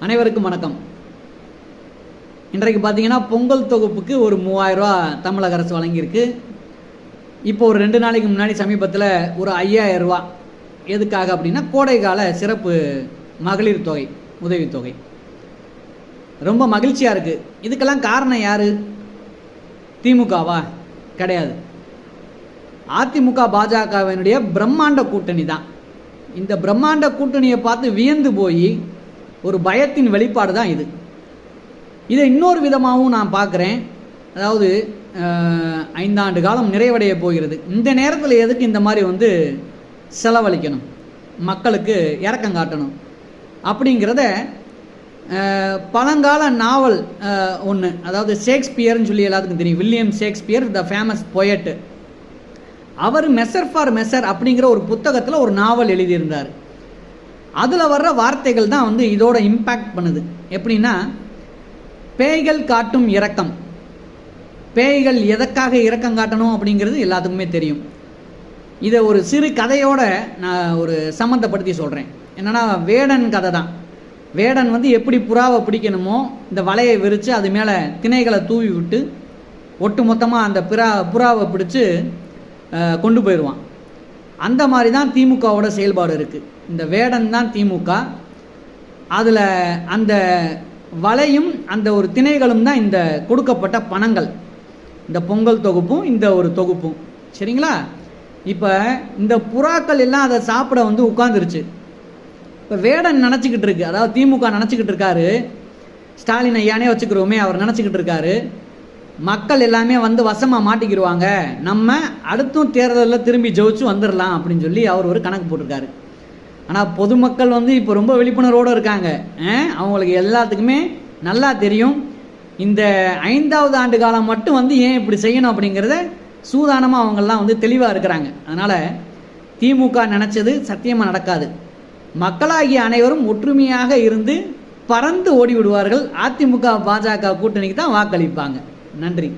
அனைவருக்கும் வணக்கம். இன்றைக்கு பார்த்தீங்கன்னா பொங்கல் தொகுப்புக்கு ஒரு 3000 ரூபா தமிழக அரசு வழங்கியிருக்கு. இப்போ ஒரு 2 நாளைக்கு முன்னாடி சமீபத்தில் ஒரு 5000 ரூபா. எதுக்காக அப்படின்னா கோடைக்கால சிறப்பு மகளிர் தொகை, உதவித்தொகை. ரொம்ப மகிழ்ச்சியாக இருக்குது. இதுக்கெல்லாம் காரணம் யார்? திமுகவா? கிடையாது. அதிமுக பாஜகவினுடைய பிரம்மாண்ட கூட்டணி தான். இந்த பிரம்மாண்ட கூட்டணியை பார்த்து வியந்து போய் ஒரு பயத்தின் வெளிப்பாடு தான் இது. இதை இன்னொரு விதமாகவும் நான் பார்க்குறேன். அதாவது 5 ஆண்டு காலம் நிறைவடைய போகிறது. இந்த நேரத்தில் எதுக்கு இந்த மாதிரி செலவழிக்கணும், மக்களுக்கு இரக்கம் காட்டணும் அப்படிங்கிறத பழங்கால நாவல் ஒன்று, அதாவது ஷேக்ஸ்பியர்னு சொல்லி எல்லாத்துக்கும் தெரியும். William Shakespeare, the famous poet. அவர் மெசர் ஃபார் மெசர் அப்படிங்கிற ஒரு புத்தகத்தில் ஒரு நாவல் எழுதியிருந்தார். அதில் வர்ற வார்த்தைகள் தான் இதோட இம்பேக்ட் பண்ணுது. எப்படின்னா, பேய்கள் காட்டும் இரக்கம். பேய்கள் எதற்காக இரக்கம் காட்டணும் அப்படிங்கிறது எல்லாத்துக்குமே தெரியும். இதை ஒரு சிறு கதையோட நான் ஒரு சம்மந்தப்படுத்தி சொல்கிறேன். என்னென்னா, வேடன் கதை தான். வேடன் எப்படி புறாவை பிடிக்கணுமோ இந்த வலையை விரித்து அது மேலே திணைகளை தூவி விட்டு ஒட்டு மொத்தமாக அந்த புறாவை பிடிச்சி கொண்டு போயிடுவான். அந்த மாதிரி தான் திமுகவோட செயல்பாடு இருக்குது. இந்த வேடன் தான் திமுக. அதில் அந்த வலையும் அந்த ஒரு திணைகளும் தான் இந்த கொடுக்கப்பட்ட பணங்கள், இந்த பொங்கல் தொகுப்பும் இந்த ஒரு தொகுப்பும். சரிங்களா? இப்போ இந்த புறாக்கள் எல்லாம் அதை சாப்பிட உட்காந்துருச்சு. இப்போ வேடன் நினச்சிக்கிட்டு இருக்கு, அதாவது திமுக நினச்சிக்கிட்டு இருக்காரு, ஸ்டாலின் ஐயானே வச்சுக்கிறோமே, அவர் நினச்சிக்கிட்டு இருக்காரு, மக்கள் எல்லாமே வசமாக மாட்டிக்கிடுவாங்க, நம்ம அடுத்தும் தேர்தலில் திரும்பி ஜெயிச்சு வந்துடலாம் அப்படின்னு சொல்லி அவர் ஒரு கணக்கு போட்டிருக்காரு. ஆனால் பொதுமக்கள் இப்போ ரொம்ப விழிப்புணர்வோடு இருக்காங்க. அவங்களுக்கு எல்லாத்துக்குமே நல்லா தெரியும் இந்த 5வது ஆண்டு காலம் மட்டும் ஏன் இப்படி செய்யணும் அப்படிங்கிறத சூதானமாக அவங்கெல்லாம் தெளிவாக இருக்கிறாங்க. அதனால் திமுக நினச்சது சத்தியமாக நடக்காது. மக்களாகிய அனைவரும் ஒற்றுமையாக இருந்து பறந்து ஓடி விடுவார்கள். அதிமுக பாஜக கூட்டணிக்கு தான் வாக்களிப்பாங்க. நன்றி.